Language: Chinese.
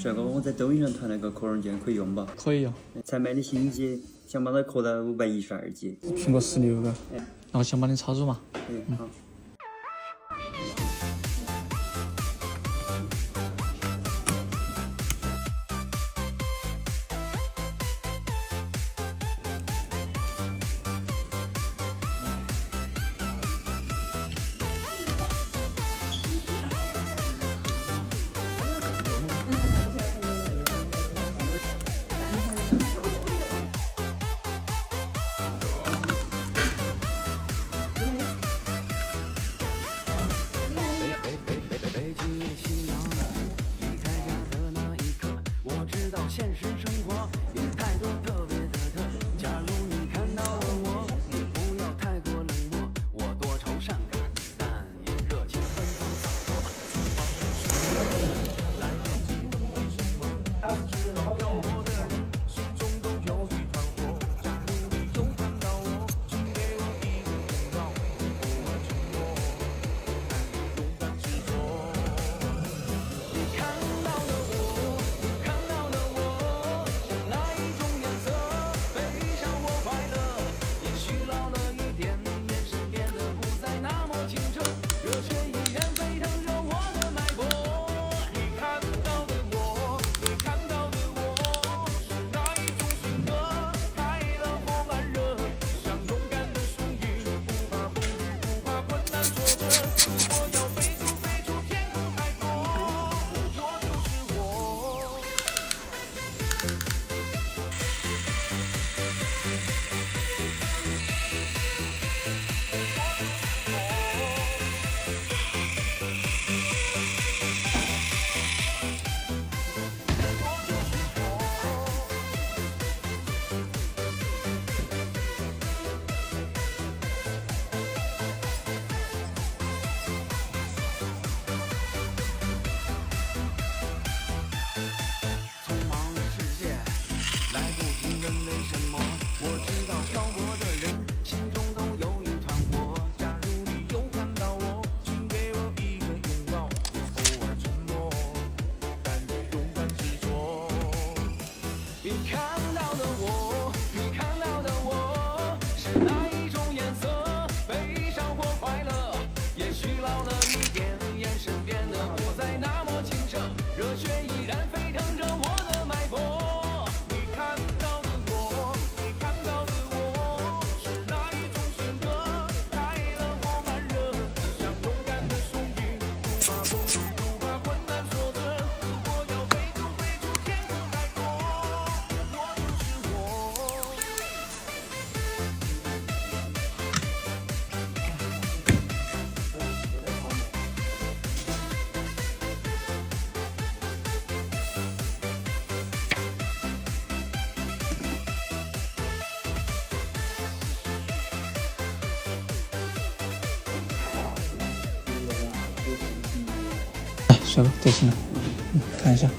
帅哥，我在抖音上团了个扩容件，可以用吧？可以用。才买的新机，想把它扩到512G。苹果16个。然后想帮你插入嘛？好。现实生活有太多特别的特，假如你看到了我，你不要太过冷漠，我多愁善感，但也热情奔放洒脱。来不及为什么，我知道要我的人心中都有一团火。假如你又看到我，请给我一个拥抱，不我承诺，但你勇敢执着。你看到了我，你看到了我。你看到的我，你看到的我，是哪一种颜色？悲伤或快乐？也许老了一点，眼神变得不再那么清澈，热血依然沸腾着我的脉搏。你看到的我，你看到的我，是哪一种选择？快乐或慢热？像勇敢的雄鹰，不怕风雨，不怕困难挫折。如果要飞出天空海阔。帅哥，这行了。看一下。